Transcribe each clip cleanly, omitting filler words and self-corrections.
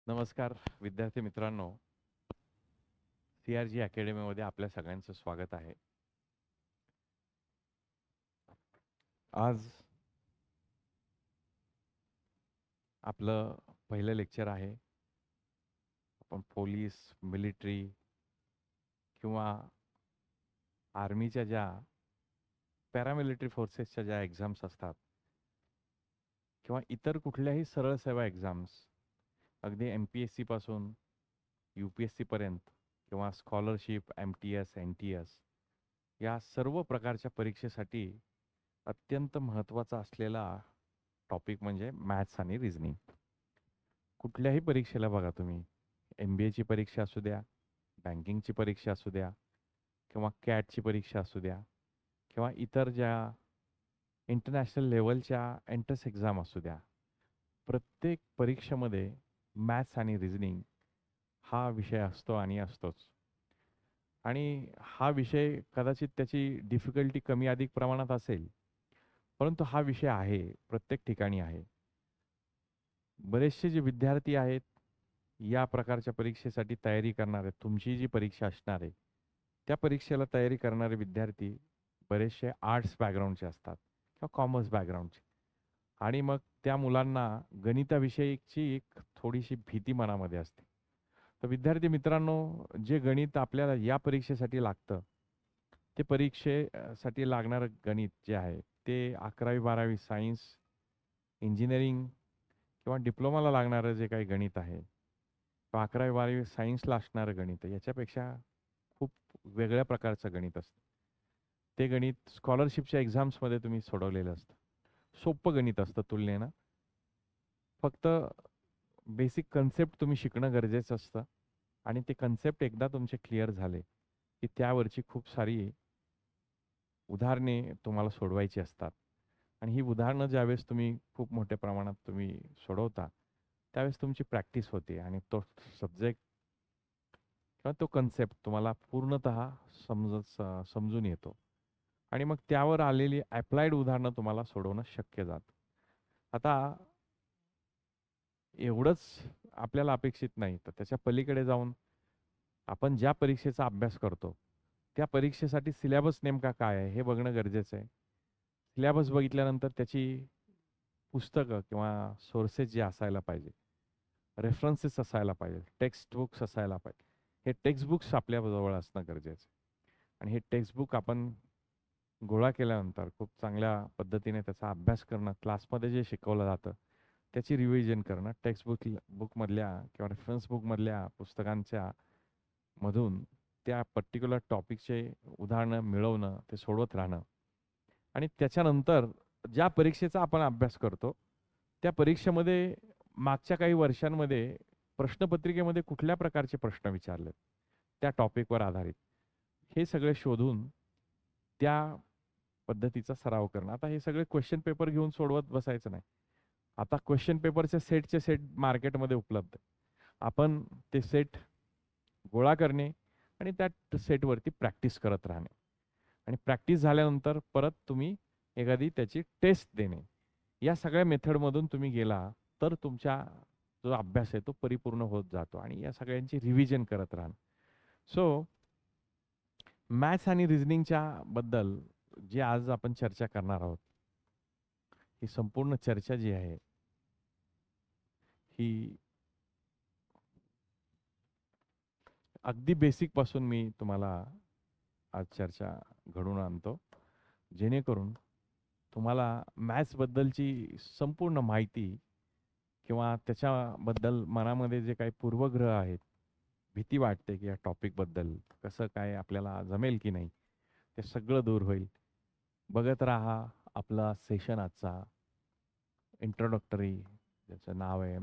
नमस्कार विद्यार्थी मित्रांनो, CRG अकॅडमीमध्ये आपल्या सगळ्यांचं स्वागत आहे. आज आपलं पहिलं लेक्चर आहे. आपण पोलीस, मिलिटरी किंवा आर्मीच्या ज्या पॅरामिलिटरी फोर्सेसच्या ज्या एक्झाम्स असतात किंवा इतर कुठल्याही सरळ सेवा एक्झाम्स, अगदी MPSC पासून UPSC पर्यंत किंवा स्कॉलरशिप, MTS, NTS या सर्व प्रकारच्या परीक्षेसाठी अत्यंत महत्त्वाचा असलेला टॉपिक म्हणजे मॅथ्स आणि रिझनिंग. कुठल्याही परीक्षेला बघा तुम्ही, MBAची परीक्षा असू द्या, बँकिंगची परीक्षा असू द्या किंवा कॅटची परीक्षा असू द्या किंवा इतर ज्या इंटरनॅशनल लेवलच्या एंट्रन्स एक्झाम असू द्या, प्रत्येक परीक्षेमध्ये मॅथ्स आणि रिझनिंग हा विषय असतो आणि असतोच. आणि हा विषय कदाचित त्याची डिफिकल्टी कमी अधिक प्रमाणात असेल, परंतु हा विषय आहे, प्रत्येक ठिकाणी आहे. बरेचसे जे विद्यार्थी आहेत, या प्रकारच्या परीक्षेसाठी तयारी करणारे, तुमची जी परीक्षा असणार आहे, त्या परीक्षेला तयारी करणारे विद्यार्थी बरेचसे आर्ट्स बॅकग्राऊंडचे असतात किंवा कॉमर्स बॅकग्राऊंडचे. आणि मग त्या मुलांना गणिताविषयीची एक थोडीशी भीती मनामध्ये असते. तर विद्यार्थी मित्रांनो, जे गणित आपल्याला या परीक्षेसाठी लागतं, ते परीक्षेसाठी लागणारं गणित जे आहे, ते 11वी-12वी सायन्स, इंजिनिअरिंग किंवा डिप्लोमाला लागणारं जे काही गणित आहे, 11वी-12वी सायन्सला असणारं गणित आहे, याच्यापेक्षा खूप वेगळ्या प्रकारचं गणित असतं. ते गणित स्कॉलरशिपच्या एक्झाम्समध्ये तुम्ही सोडवलेलं असतं. सोपं गणित असतं तुलनेनं. फक्त बेसिक कन्सेप्ट तुम्ही शिकणं गरजेचं असतं आणि ते कन्सेप्ट एकदा तुमचे क्लिअर झाले, की त्यावरची खूप सारी उदाहरणे तुम्हाला सोडवायची असतात. आणि ही उदाहरणं ज्यावेळेस तुम्ही खूप मोठ्या प्रमाणात तुम्ही सोडवता, त्यावेळेस तुमची प्रॅक्टिस होते आणि तो सब्जेक्ट किंवा तो कन्सेप्ट तुम्हाला पूर्णतः समजून येतो. आणि मग त्यावर आलेली ॲप्लाइड उदाहरणं तुम्हाला सोडवणं शक्य जातं. आता एवढंच आपल्याला अपेक्षित नाही, तर त्याच्या पलीकडे जाऊन आपण ज्या परीक्षेचा अभ्यास करतो, त्या परीक्षेसाठी सिलेबस नेमका काय आहे हे बघणं गरजेचं आहे. सिलेबस बघितल्यानंतर त्याची पुस्तकं किंवा सोर्सेस जे असायला पाहिजे, रेफरन्सेस असायला पाहिजे, टेक्स्ट बुक्स असायला पाहिजे. हे टेक्स्ट बुक्स आपल्याजवळ असणं गरजेचं आहे. आणि हे टेक्स्ट बुक आपण गोळा केल्यानंतर खूप चांगल्या पद्धतीने त्याचा अभ्यास करणं, क्लासमध्ये जे शिकवलं जातं, त्याची रिव्हिजन करणं, टेक्स्ट बुकमधल्या किंवा रेफरन्स बुकमधल्या पुस्तकांच्या मधून त्या पर्टिक्युलर टॉपिकचे उदाहरणं मिळवणं, ते सोडवत राहणं. आणि त्याच्यानंतर ज्या परीक्षेचा आपण अभ्यास करतो, त्या परीक्षेमध्ये मागच्या काही वर्षांमध्ये प्रश्नपत्रिकेमध्ये कुठल्या प्रकारचे प्रश्न विचारलेत, त्या टॉपिकवर आधारित, हे सगळे शोधून त्या पद्धतीचा सराव करणं. आता हे सगळे क्वेश्चन पेपर घेऊन सोडवत बसायचं नाही. आता क्वेश्चन पेपरचे सेटचे सेट मार्केटमध्ये उपलब्ध आहे. आपण ते सेट गोळा करणे आणि त्या सेटवरती प्रॅक्टिस करत राहणे. आणि प्रॅक्टिस झाल्यानंतर परत तुम्ही एखादी त्याची टेस्ट देणे. या सगळ्या मेथडमधून तुम्ही गेला, तर तुमचा जो अभ्यास आहे तो परिपूर्ण होत जातो आणि या सगळ्यांची रिव्हिजन करत राहणं. सो मॅथ्स आणि रिझनिंगच्या बद्दल जे आज आपण चर्चा करणार आहोत, ही संपूर्ण चर्चा जी आहे, ही अगदी बेसिक पासून मी तुम्हाला आज चर्चा घडवून आणतो, जेणेकरून तुम्हाला मॅथ्सबद्दलची संपूर्ण माहिती किंवा त्याच्याबद्दल मनामध्ये जे काही पूर्वग्रह आहेत, भीती वाटते की या टॉपिकबद्दल कसं काय आपल्याला जमेल की नाही, ते सगळं दूर होईल. बघत राहा आपला सेशन आजचा इंट्रोडक्टरी, ज्याचं नाव आहे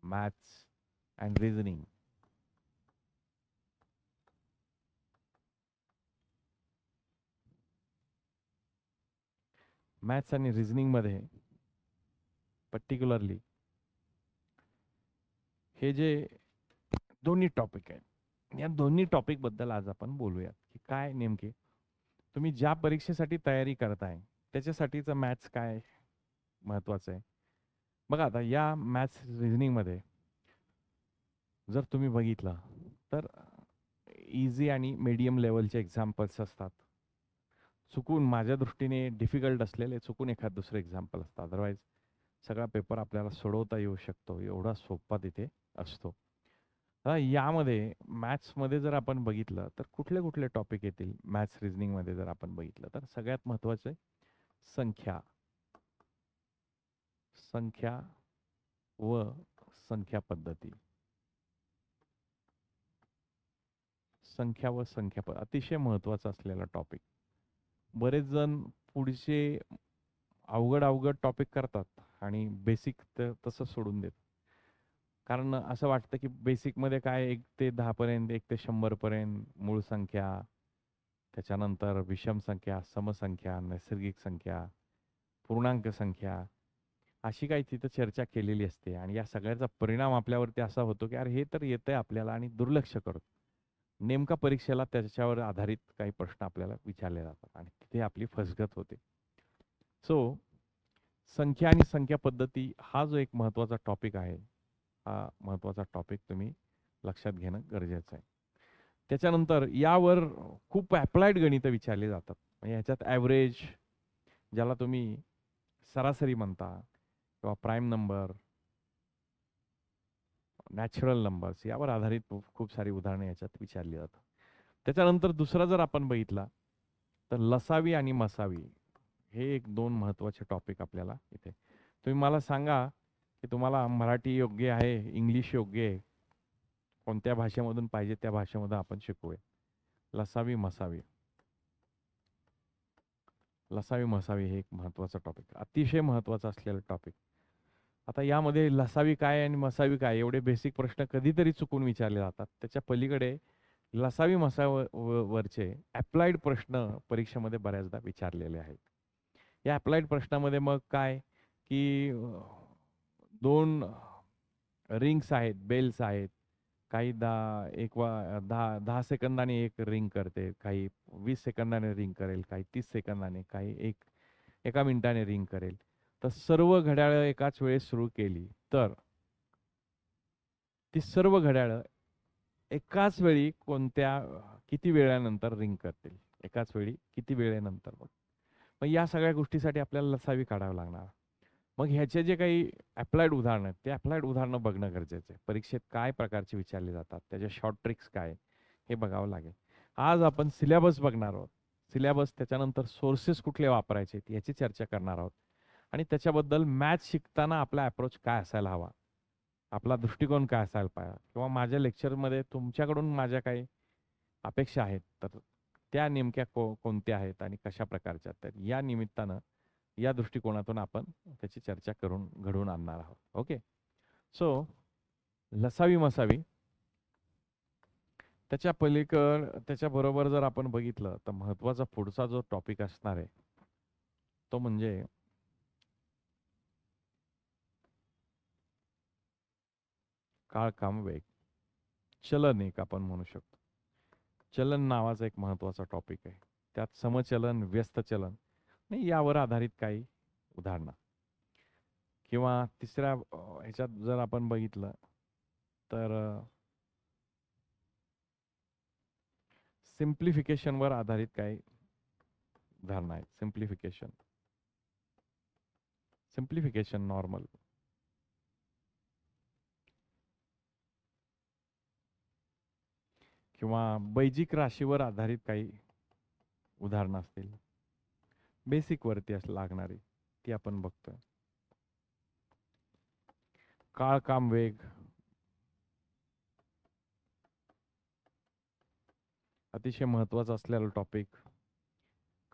मॅथ्स अँड रिझनिंग. मॅथ्स आणि रिझनिंगमध्ये पर्टिक्युलरली हे जे दोन्ही टॉपिक आहेत, या दोन्ही टॉपिकबद्दल आज आपण बोलूयात, की काय नेमके तुम्ही ज्या परीक्षेसाठी तयारी करताय, त्याच्यासाठीचं मॅथ्स काय महत्त्वाचं आहे. बघा आता या मॅथ्स रिझनिंगमध्ये जर तुम्ही बघितलं तर इझी आणि मीडियम लेवलचे एक्झाम्पल्स असतात. चुकून माझ्या दृष्टीने डिफिकल्ट असलेले चुकून एखाद दुसरं एक्झाम्पल असतं. अदरवाईज सगळा पेपर आपल्याला सोडवता येऊ शकतो. एवढा सोपा तिथे असतो. यामध्ये मॅथ्समध्ये जर आपण बघितलं तर कुठले कुठले टॉपिक येतील मॅथ्स रिझनिंगमध्ये जर आपण बघितलं तर सगळ्यात महत्त्वाचं आहे संख्या. संख्या व संख्या पद्धती. संख्या व संख्या अतिशय महत्त्वाचा असलेला टॉपिक. बरेच जण पुढचे अवघड अवघड टॉपिक करतात आणि बेसिक तसं सोडून देतात. कारण असं वाटतं की बेसिकमध्ये काय 1 ते 10 पर्यंत 1 ते 100 पर्यंत मूळ संख्या, त्याच्यानंतर विषम संख्या, समसंख्या, नैसर्गिक संख्या, पूर्णांक संख्या अशी काही तिथं चर्चा केलेली असते आणि या सगळ्याचा परिणाम आपल्यावरती असा होतो की अरे हे तर येतंय आपल्याला आणि दुर्लक्ष करतो. नेमका परीक्षेला त्याच्यावर आधारित काही प्रश्न आपल्याला विचारले जातात आणि तिथे आपली फसगत होते. सो संख्या आणि संख्या पद्धती हा जो एक महत्त्वाचा टॉपिक आहे, हा महत्त्वाचा टॉपिक तुम्ही लक्षात घेणं गरजेचं आहे. त्याच्यानंतर यावर खूप ॲप्लाइड गणितं विचारली जातात. म्हणजे ह्याच्यात ॲव्हरेज, ज्याला तुम्ही सरासरी म्हणता किंवा प्राईम नंबर, नॅचरल नंबर्स यावर आधारित खूप सारी उदाहरणे याच्यात विचारली जातात. त्याच्यानंतर दुसरा जर आपण बघितला तर लसावी आणि मसावी हे एक 2 महत्त्वाचे टॉपिक आपल्याला इथे. तुम्ही मला सांगा की तुम्हाला मराठी योग्य आहे, इंग्लिश योग्य आहे, कोणत्या भाषेमधून पाहिजे त्या भाषेमध्ये आपण शिकूया. लसावी मसावी. लसावी मसावी हे एक महत्त्वाचं टॉपिक, अतिशय महत्त्वाचं असलेलं टॉपिक. आता यामध्ये लसावी काय आणि मसावी काय एवढे बेसिक प्रश्न कधीतरी चुकून विचारले जातात. त्याच्या पलीकडे लसावी वरचे अप्लाइड प्रश्न परीक्षेमध्ये बऱ्याचदा विचारलेले आहेत. या अप्लाइड प्रश्नामध्ये मग काय की 2 रिंग्स आहेत, बेल्स आहेत. काही 10 सेकंदाने एक रिंग करते, काही 20 सेकंदाने रिंग करेल, काही 30 सेकंदाने, काही एका मिनिटाने रिंग करेल. तर सर्व घड्याळं एकाच वेळेस सुरू केली तर ती सर्व घड्याळं एकाच वेळी किती वेळानंतर रिंग करतील? एकाच वेळी किती वेळेनंतर? मग या सगळ्या गोष्टीसाठी आपल्याला लसावी काढावं लागणार. मग ह्याचे जे काही अप्लाइड उदाहरणं आहेत, ते अप्लाइड उदाहरणं बघणं गरजेचं आहे. परीक्षेत काय प्रकारचे विचारले जातात, त्याच्या शॉर्ट ट्रिक्स काय हे बघावं लागेल. आज आपण सिलेबस बघणार आहोत. सिलेबस त्याच्यानंतर सोर्सेस कुठले वापरायचे याची चर्चा करणार आहोत. आणि त्याच्याबद्दल मॅथ्स शिकताना आपला अप्रोच काय असायला हवा, आपला दृष्टिकोन काय असायला पाहिजे किंवा माझ्या लेक्चरमध्ये तुमच्याकडून माझ्या काही अपेक्षा आहेत तर त्या नेमक्या कोणत्या आहेत आणि कशा प्रकारच्या. तर या निमित्तानं या दृष्टिकोनातून आपण त्याची चर्चा करून घडवून आणणार आहोत. ओके. सो लसावी मसावी त्याच्याबरोबर जर आपण बघितलं तर महत्त्वाचा पुढचा जो टॉपिक असणार आहे तो म्हणजे काळ, काम, वेग. चलन एक आपण म्हणू शकतो. चलन नावाचा एक महत्त्वाचा टॉपिक आहे. त्यात समचलन, व्यस्त चलन आणि यावर आधारित काही उदाहरणं किंवा तिसऱ्या ह्याच्यात जर आपण बघितलं तर सिम्प्लिफिकेशनवर आधारित काही उदाहरणं आहेत. सिम्प्लिफिकेशन नॉर्मल किंवा बैजिक राशीवर आधारित काही उदाहरणं असतील. बेसिक वरती लागणारी ती आपण बघतोय. काळ, काम, वेग अतिशय महत्त्वाचा असलेला टॉपिक.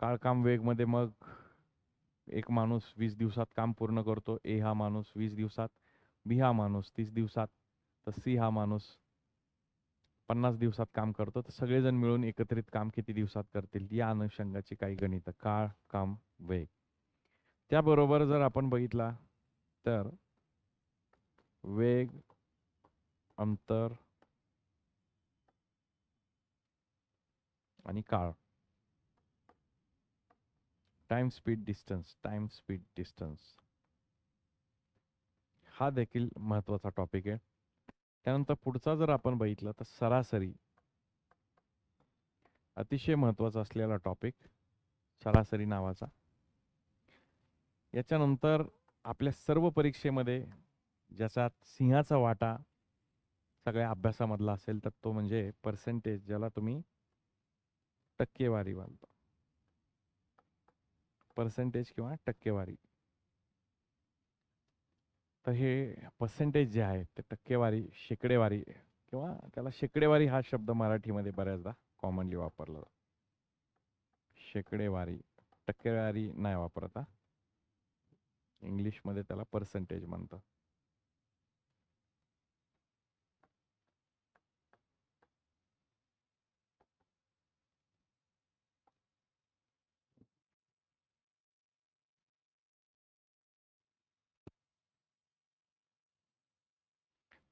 काळ, काम, वेग मध्ये मग एक माणूस 20 दिवसात काम पूर्ण करतो. ए हा माणूस 20 दिवसात, बी हा माणूस 30 दिवसात, तर सी हा माणूस 50 दिवसात काम करतो. तर सगळेजण मिळून एकत्रित काम किती दिवसात करतील या अनुषंगाची काही गणितं. काळ, काम, वेग. त्याबरोबर जर आपण बघितला तर वेग, अंतर आणि काळ. टाइम स्पीड डिस्टन्स हा देखील महत्त्वाचा टॉपिक आहे. त्यानंतर पुढचा जर आपण बघितलं तर सरासरी, अतिशय महत्त्वाचा असलेला टॉपिक सरासरी नावाचा. याच्यानंतर आपल्या सर्व परीक्षेमध्ये ज्याच्यात सिंहाचा वाटा सगळ्या अभ्यासामधला असेल तर तो म्हणजे पर्सेंटेज, ज्याला तुम्ही टक्केवारी म्हणतो. पर्सेंटेज किंवा टक्केवारी. तर हे पर्सेंटेज जे आहे ते टक्केवारी, शेकडेवारी किंवा त्याला शेकडेवारी हा शब्द मराठीमध्ये बऱ्याचदा कॉमनली वापरला जातो. शेकडेवारी, टक्केवारी नाही वापरत हा. इंग्लिशमध्ये त्याला पर्सेंटेज म्हणतात.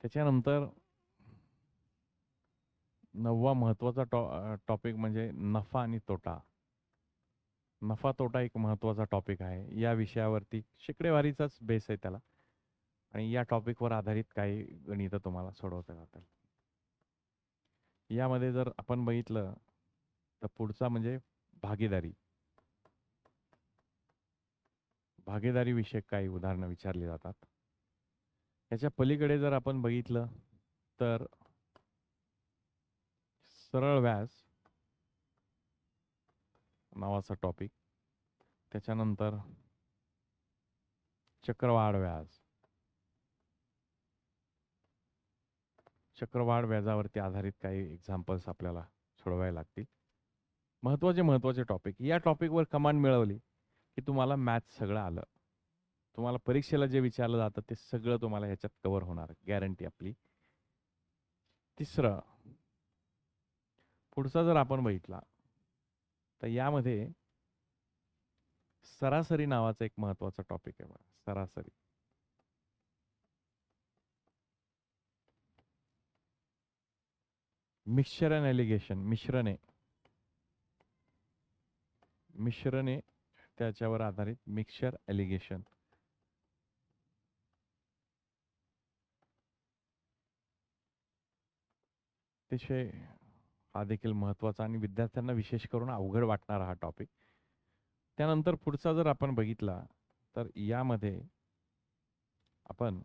त्याच्यानंतर 9वा महत्त्वाचा टॉपिक म्हणजे नफा आणि तोटा. नफा तोटा एक महत्त्वाचा टॉपिक आहे. या विषयावरती शेकडेवारीचाच बेस आहे त्याला, आणि या टॉपिकवर आधारित काही गणितं तुम्हाला सोडवता जातात. यामध्ये जर आपण बघितलं तर पुढचा म्हणजे भागीदारी. भागीदारी विषयक काही उदाहरणं विचारली जातात. याच्या पलीकडे जर आपण बघितलं तर सरळ व्याज नावाचा टॉपिक, त्याच्यानंतर चक्रवाढ व्याज. चक्रवाढ व्याजावरती आधारित काही एक्झाम्पल्स आपल्याला सोडवायला लागतील. महत्त्वाचे टॉपिक. या टॉपिकवर कमांड मिळवली की तुम्हाला मॅथ्स सगळं आलं. तुम्हाला परीक्षेला जे विचारलं जातं ते सगळं तुम्हाला ह्याच्यात कव्हर होणार, गॅरंटी आपली. तिसरं, पुढचा जर आपण बघितला तर यामध्ये सरासरी नावाचा एक महत्त्वाचा टॉपिक आहे बघा. सरासरी. मिक्सचर अँड एलिगेशन, मिश्रणे त्याच्यावर आधारित मिक्सचर एलिगेशन. अतिशय हा देखील महत्त्वाचा आणि विद्यार्थ्यांना विशेष करून अवघड वाटणारा हा टॉपिक. त्यानंतर पुढचा जर आपण बघितला तर यामध्ये आपण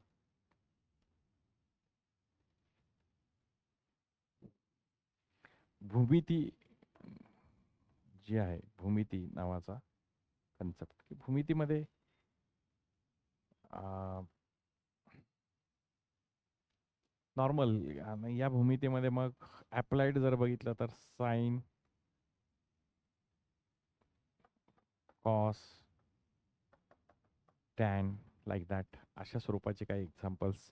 भूमिती जी आहे, भूमिती नावाचा कन्सेप्ट, की भूमितीमध्ये नॉर्मल, या भूमितीमध्ये मग अप्लाइड जर बघितलं तर sine, cos, tan, like that, अशा स्वरूपाचे काही एक्झाम्पल्स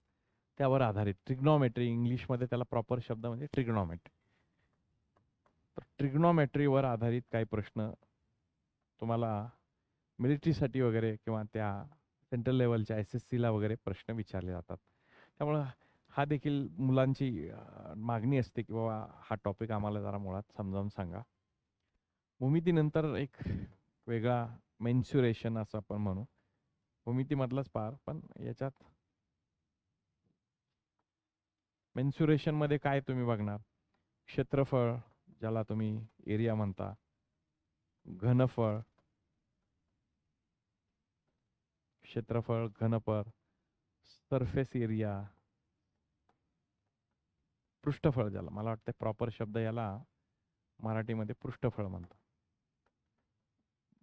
त्यावर आधारित. ट्रिग्नॉमेट्री, इंग्लिशमध्ये त्याला प्रॉपर शब्द म्हणजे ट्रिग्नॉमेट्री. तर ट्रिग्नॉमेट्रीवर आधारित काही प्रश्न तुम्हाला मिलिटरीसाठी वगैरे किंवा त्या सेंट्रल लेवलच्या SSCला वगैरे प्रश्न विचारले जातात. त्यामुळं हा देखील मुलांची मागणी असते की बाबा हा टॉपिक आम्हाला जरा मुळात समजावून सांगा. भूमितीनंतर एक वेगळा मेन्सुरेशन असं आपण म्हणू, भूमितीमधलाच पार, पण याच्यात मेन्सुरेशनमध्ये काय तुम्ही बघणार, क्षेत्रफळ ज्याला तुम्ही एरिया म्हणता, घनफळ, क्षेत्रफळ, घनफळ, सरफेस एरिया, पृष्ठफळ, ज्याला मला वाटतं प्रॉपर शब्द याला मराठीमध्ये पृष्ठफळ म्हणतात.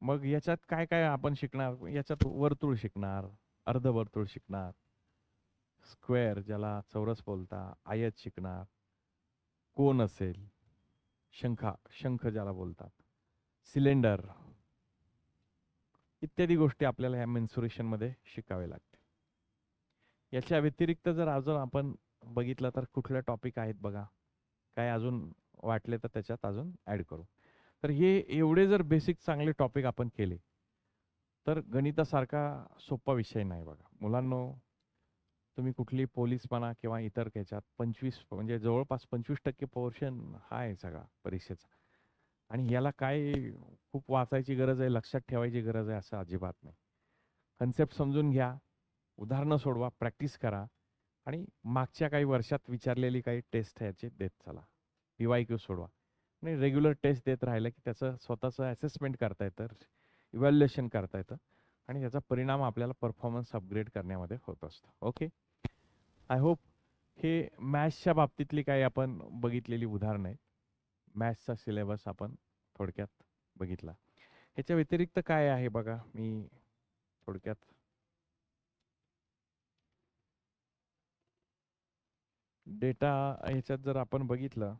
मग याच्यात काय काय आपण शिकणार, याच्यात वर्तुळ शिकणार, अर्धवर्तुळ शिकणार, स्क्वेअर ज्याला चौरस बोलता, आयत शिकणार, कोन असेल, शंख ज्याला बोलतात, सिलेंडर, इत्यादी गोष्टी आपल्याला ह्या मेन्सुरेशन मध्ये शिकावे लागते. याच्या व्यतिरिक्त जर अजून आपण बघितलं तर कुठले टॉपिक आहेत बघा, काय अजून वाटले तर त्याच्यात अजून ऍड करू. तर हे एवढे जर बेसिक चांगले टॉपिक आपण केले तर गणितासारखा सोपा विषय नाही बघा मुलांनो. तुम्ही कुठली पोलीस म्हणा किंवा इतर ह्याच्यात 25 म्हणजे जवळपास 25% पोर्शन हा आहे सगळा परीक्षेचा, आणि याला काय खूप वाचायची गरज आहे, लक्षात ठेवायची गरज आहे असं अजिबात नाही. कन्सेप्ट समजून घ्या, उदाहरणं सोडवा, प्रॅक्टिस करा, आणि मागच्या काही वर्षात विचारलेली काही टेस्ट ह्याचे देत चला. PYQ सोडवा आणि रेग्युलर टेस्ट देत राहिलं की त्याचं स्वतःचं असेसमेंट करता येतं, इव्हॅल्युएशन करता येतं आणि त्याचा परिणाम आपल्याला परफॉर्मन्स अपग्रेड करण्यामध्ये होत असतो. ओके, आय होप हे मॅथ्सच्या बाबतीतली काही आपण बघितलेली उदाहरणं आहेत. मॅथ्सचा सिलेबस आपण थोडक्यात बघितला. ह्याच्या व्यतिरिक्त काय आहे बघा, मी थोडक्यात डेटा ह्याच्यात जर आपण बघितलं,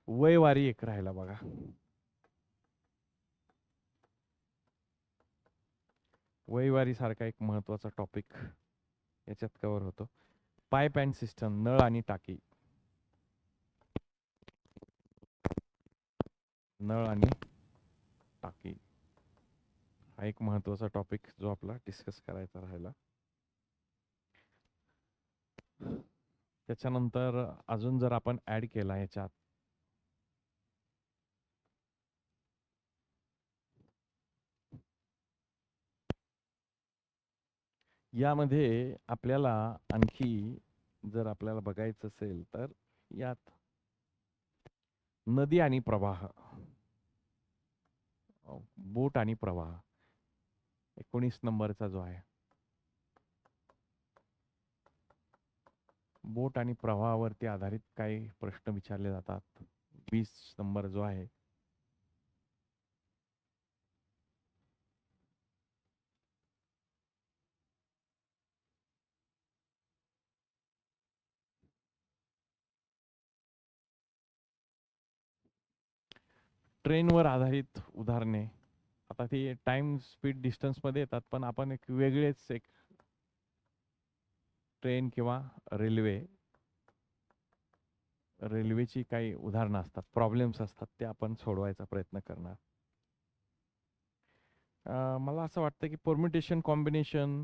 वयवारी एक राहिला बघा. वयवारी सारखा एक महत्वाचा टॉपिक याच्यात कव्हर होतो. पाईप अँड सिस्टम, नळ आणि टाकी. नळ आणि टाकी हा एक महत्वाचा टॉपिक जो आपला डिस्कस करायचा राहिला. त्याच्यानंतर अजून जर आपण ऍड केला याच्यात, यामध्ये आपल्याला आणखी जर आपल्याला बघायचं असेल तर यात नदी आणि प्रवाह, बोट आणि प्रवाह 19 नंबरचा जो आहे, बोट आणि प्रवाहावरती आधारित काही प्रश्न विचारले जातात. 20 नंबर जो आहे, ट्रेनवर आधारित उदाहरणे. आता ती टाइम स्पीड डिस्टन्स मध्ये येतात, पण आपण एक वेगळेच एक ट्रेन किंवा रेल्वेची काही उदाहरणं असतात, प्रॉब्लेम्स असतात, ते आपण सोडवायचा प्रयत्न करणार. मला असं वाटतं की परम्युटेशन, कॉम्बिनेशन,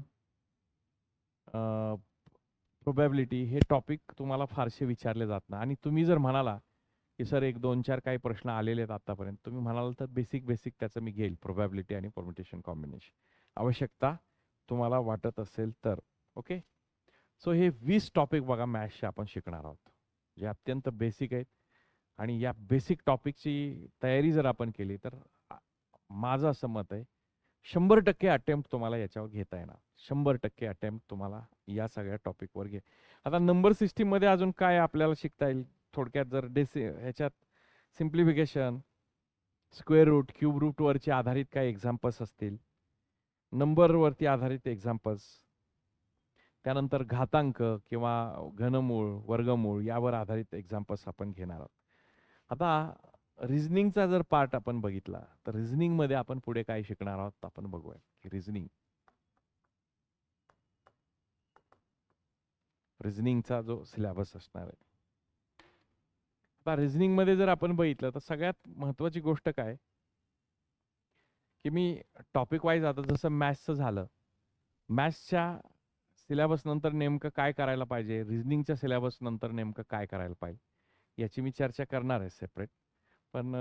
प्रोबॅबिलिटी हे टॉपिक तुम्हाला फारसे विचारले जात नाही. आणि तुम्ही जर म्हणाला की सर एक 2-4 काही प्रश्न आलेले आहेत आतापर्यंत, तुम्ही म्हणाल तर बेसिक त्याचं मी घेईल, प्रोबॅबिलिटी आणि परम्युटेशन कॉम्बिनेशन, आवश्यकता तुम्हाला वाटत असेल तर. ओके, सो हे 20 टॉपिक बघा मॅथ्सचे आपण शिकणार आहोत, जे अत्यंत बेसिक आहेत. आणि या बेसिक टॉपिकची तयारी जर आपण केली तर माझं असं मत आहे 100% अटेम्प्ट तुम्हाला याच्यावर घेता येणार. 100% अटेम्प्ट तुम्हाला या सगळ्या टॉपिकवर घे. आता नंबर सिस्टीम मध्ये अजून काय आपल्याला शिकता येईल थोडक्यात, जर ह्याच्यात simplification, square root, cube root वरचे आधारित काही एक्झाम्पल्स असतील, नंबर वरती आधारित एक्झाम्पल्स, त्यानंतर घातांक किंवा घनमूळ, वर्गमूळ यावर आधारित एक्झाम्पल्स आपण घेणार आहोत. आता रिझनिंगचा जर पार्ट आपण बघितला तर रिझनिंग मध्ये आपण पुढे काय शिकणार आहोत आपण बघूया की रिझनिंगचा जो सिलेबस असणार आहे. आता रिझनिंग मध्ये जर आपण बघितलं तर सगळ्यात महत्वाची गोष्ट काय की मी टॉपिक वाईज, आता जसं मॅथ्सचं झालं, मॅथ्सच्या सिलेबस नंतर नेमकं काय करायला पाहिजे, रिझनिंगच्या सिलेबस नंतर नेमकं काय करायला पाहिजे याची मी चर्चा करणार आहे सेपरेट. पण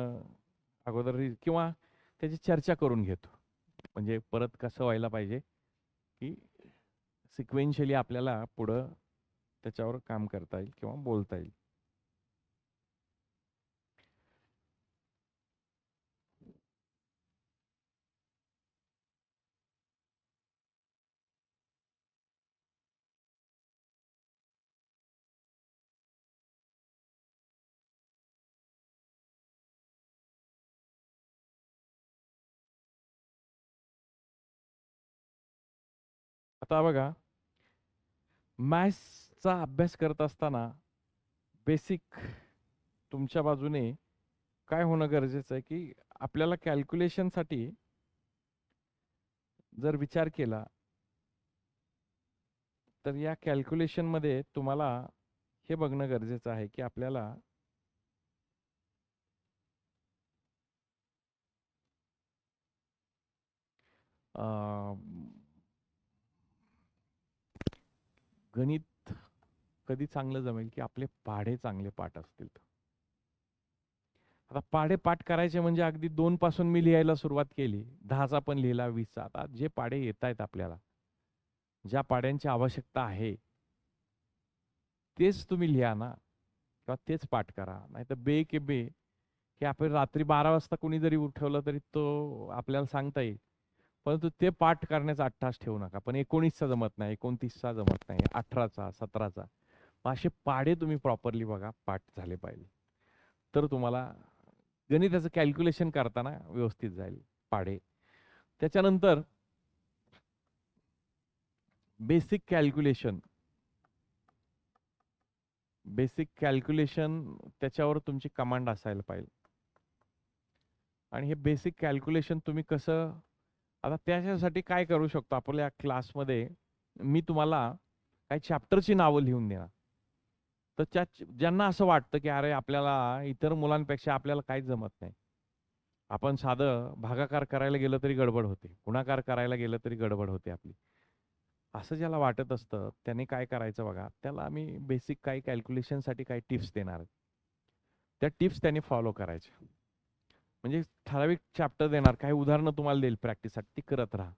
अगोदर किंवा त्याची चर्चा करून घेतो, म्हणजे परत कसं व्हायला पाहिजे की सिक्वेन्शियली आपल्याला पुढं त्याच्यावर काम करता येईल किंवा बोलता येईल. आता बघा, मॅथ्सचा अभ्यास करत असताना बेसिक तुमच्या बाजूने काय होणं गरजेचं आहे की आपल्याला कॅल्क्युलेशनसाठी जर विचार केला तर या कॅल्क्युलेशन मध्ये तुम्हाला हे बघणं गरजेचं आहे की आपल्याला गणित कधी चांगलं जमेल की आपले पाढे चांगले पाठ असतील. आता पाढे पाठ करायचे म्हणजे अगदी 2 पासून मी लिहायला सुरुवात केली, 10चा पण लिहिला, 20चा. आता जे पाढे येत आहेत आपल्याला ज्या पाड्यांची आवश्यकता आहे तेच तुम्ही लिहा ना, किंवा तेच पाठ करा. नाहीतर बे के बे, की आपण रात्री 12 वाजता कोणी जरी उठवलं तरी तो आपल्याला सांगता येईल. परंतु ते पाठ करण्याचा अट्टास ठेवू नका. पण 19चा जमत नाही, 29चा जमत नाही, 18चा, 17चा. असे पाढे तुम्ही प्रॉपरली बघा, पाठ झाले पाहिजे. तर तुम्हाला गणिताचं कॅल्क्युलेशन करताना व्यवस्थित जाईल पाढे. त्याच्यानंतर बेसिक कॅल्क्युलेशन. बेसिक कॅल्क्युलेशन त्याच्यावर तुमची कमांड असायला पाहिजे. आणि हे बेसिक कॅल्क्युलेशन तुम्ही कसं, आता त्याच्यासाठी काय करू शकतो आपल्या क्लासमध्ये, मी तुम्हाला काही चॅप्टरची नावं लिहून देणार. तर ज्यांना असं वाटतं की अरे आपल्याला इतर मुलांपेक्षा आपल्याला काहीच जमत नाही, आपण साधं भागाकार करायला गेलं तरी गडबड होते, गुणाकार करायला गेलं तरी गडबड होते आपली, असं ज्याला वाटत असतं त्याने काय करायचं बघा, त्याला आम्ही बेसिक काही कॅल्क्युलेशनसाठी काही टिप्स देणार आहेत. त्या टिप्स त्यांनी फॉलो करायच्या. म्हणजे ठराविक चॅप्टर देणार, काही उदाहरणं तुम्हाला देईल प्रॅक्टिससाठी, ती करत राहा.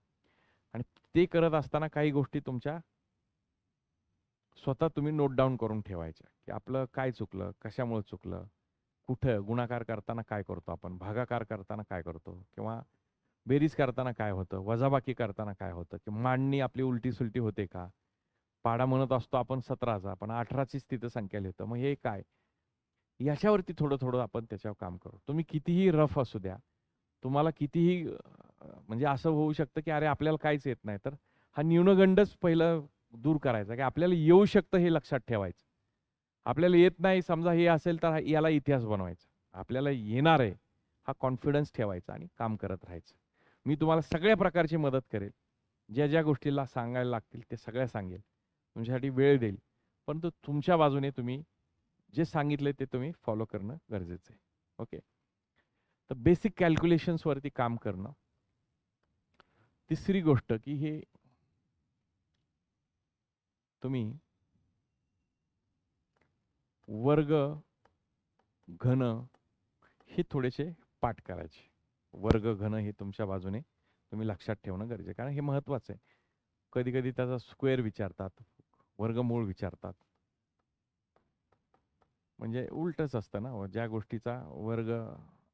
आणि ते करत असताना काही गोष्टी तुमच्या स्वतः तुम्ही नोट डाऊन करून ठेवायच्या, की आपलं काय चुकलं, कशामुळे चुकलं, कुठं गुणाकार करताना काय करतो आपण, भागाकार करताना काय करतो, किंवा बेरीज करताना काय होतं, वजाबाकी करताना काय होतं, की मांडणी आपली उलटी सुलटी होते का, पाडा म्हणत असतो आपण 17चा, आपण 18ची स्थिती संख्या लिहितो, मग हे काय, याच्यावरती थोडं थोडं आपण त्याच्यावर काम करू. तुम्ही कितीही रफ असू द्या, तुम्हाला कितीही म्हणजे असं होऊ शकतं की अरे आपल्याला काहीच येत नाही, तर हा न्यूनगंडच पहिलं दूर करायचा, की आपल्याला येऊ शकतं हे लक्षात ठेवायचं. आपल्याला येत नाही समजा हे असेल तर याला इतिहास बनवायचा. आपल्याला येणार आहे हा कॉन्फिडन्स ठेवायचा आणि काम करत राहायचं. मी तुम्हाला सगळ्या प्रकारची मदत करेल. ज्या ज्या गोष्टीला सांगायला लागतील ते सगळ्या सांगेल. तुमच्यासाठी वेळ देईल. परंतु तुमच्या बाजूने तुम्ही जे सांगितले ते तुम्ही फॉलो करणं गरजेचं आहे. ओके. तर बेसिक कॅल्क्युलेशन्स वरती काम करणं. तिसरी गोष्ट की हे तुम्ही वर्ग, घन हे थोडेसे पाठ करायचे. वर्ग, घन हे तुमच्या बाजूने तुम्ही लक्षात ठेवणं गरजेचं आहे, कारण हे महत्वाचं आहे. कधी कधी त्याचा स्क्वेअर विचारतात, वर्गमूळ विचारतात. म्हणजे उलटच असतं ना, ज्या गोष्टीचा वर्ग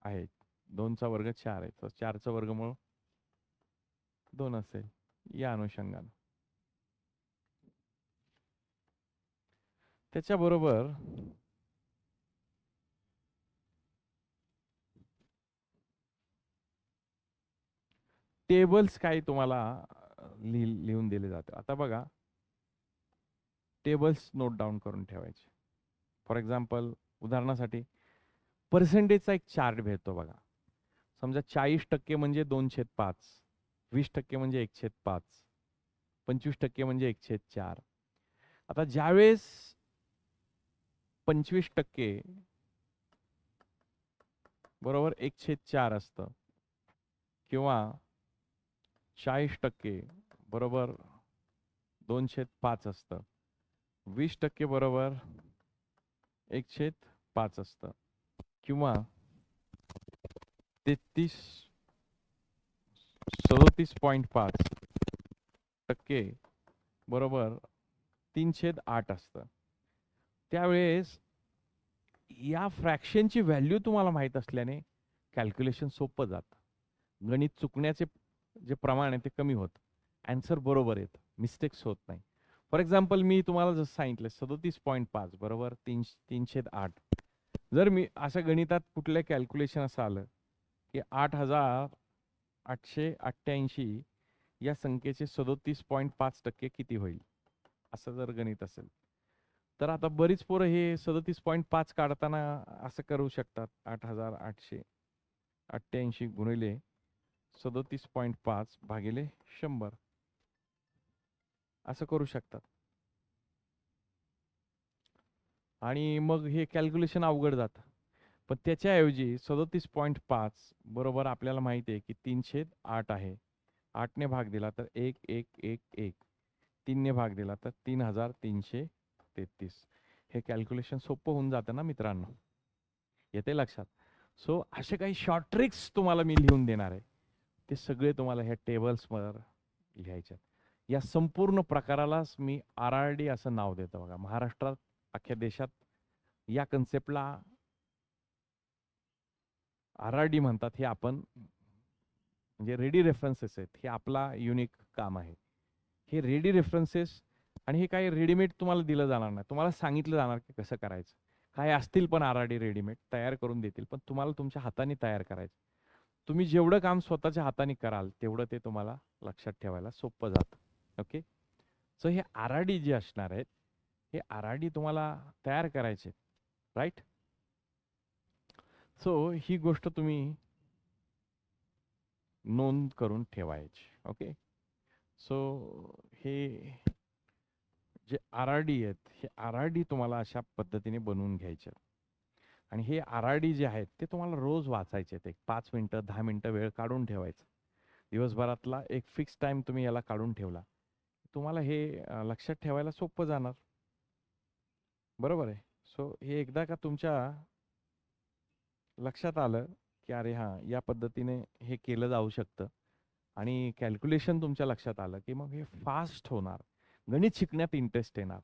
आहे 2चा वर्ग 4 आहे, तर 4चं वर्गमूळ 2 असेल. या अनुषंगाने त्याच्याबरोबर टेबल्स काही तुम्हाला लिहून दिले जाते. आता बघा, टेबल्स नोट डाऊन करून ठेवायचे. फॉर एक्झाम्पल, उदाहरणासाठी पर्सेंटेजचा एक चार्ट भेटतो बघा. समजा 40% म्हणजे 2/5, 20% म्हणजे 1/5, 25% म्हणजे 1/4. आता ज्यावेळेस 25% बरोबर 1/4 असतं, किंवा 40% बरोबर 2/5 असतं, 20% बरोबर 1/5 असतं, किंवा 37.5% बरोबर 3/8 असतं. त्यावेळेस या फ्रॅक्शनची व्हॅल्यू तुम्हाला माहित असल्याने कॅल्क्युलेशन सोपं जातं. गणित चुकण्याचे जे प्रमाण आहे ते कमी होतं. आन्सर बरोबर येतं, मिस्टेक्स होत नाही. फॉर एक्झाम्पल, मी तुम्हाला जसं सांगितलं 37.5 बरोबर 3/8. जर मी असं गणितात कुठलं कॅल्क्युलेशन असं आलं की 8,888 या संख्येचे 37.5% किती होईल, असं जर गणित असेल, तर आता बरीच पोरं हे 37.5 काढताना असं करू शकतात. 8,888 गुणिले 37.5 भागिले 100 असं करू शकतात. आणि मग हे कॅल्क्युलेशन अवघड जातं. पण त्याच्याऐवजी 37.5 बरोबर आपल्याला माहिती आहे की 3/8 आहे. 8ने भाग दिला तर 1,1,1,1. 3ने भाग दिला तर 3,333. हे कॅल्क्युलेशन सोपं होऊन जातं ना मित्रांनो. येते लक्षात. सो असे काही शॉर्ट ट्रिक्स तुम्हाला मी लिहून देणार आहे. ते सगळे तुम्हाला ह्या टेबल्सवर लिहायचे. या संपूर्ण प्रकारालाच मी RRD असं नाव देतो बघा. महाराष्ट्रात, अख्ख्या देशात या कन्सेप्टला RRD म्हणतात. हे आपण म्हणजे रेडी रेफरन्सेस आहेत. हे आपला युनिक काम आहे. हे रेडी रेफरन्सेस आणि हे काही रेडीमेड तुम्हाला दिलं जाणार नाही. तुम्हाला सांगितलं जाणार की कसं करायचं. काय असतील पण RRD रेडीमेड तयार करून देतील, पण तुम्हाला तुमच्या हाताने तयार करायचं. तुम्ही जेवढं काम स्वतःच्या हाताने कराल तेवढं ते तुम्हाला लक्षात ठेवायला सोपं जातं. ओके. सो हे RRD जे असणार आहेत, हे RRD तुम्हाला तयार करायचे, राईट. सो ही गोष्ट तुम्ही नोंद करून ठेवायची. ओके. सो हे जे RRD आहेत, हे RRD तुम्हाला अशा पद्धतीने बनवून घ्यायचे. आणि हे RRD जे आहेत ते तुम्हाला रोज वाचायचे आहेत. एक 5 मिनिटं 10 मिनिटं वेळ काढून ठेवायचं. दिवसभरातला एक फिक्स टाइम तुम्ही याला काढून ठेवला, तुम्हाला हे लक्षात ठेवायला सोपं जाणार. बरोबर आहे. सो हे एकदा का तुमच्या लक्षात आलं की अरे हां, या पद्धतीने हे केलं जाऊ शकतं आणि कॅल्क्युलेशन तुमच्या लक्षात आलं की मग हे फास्ट होणार. गणित शिकण्यात इंटरेस्ट येणार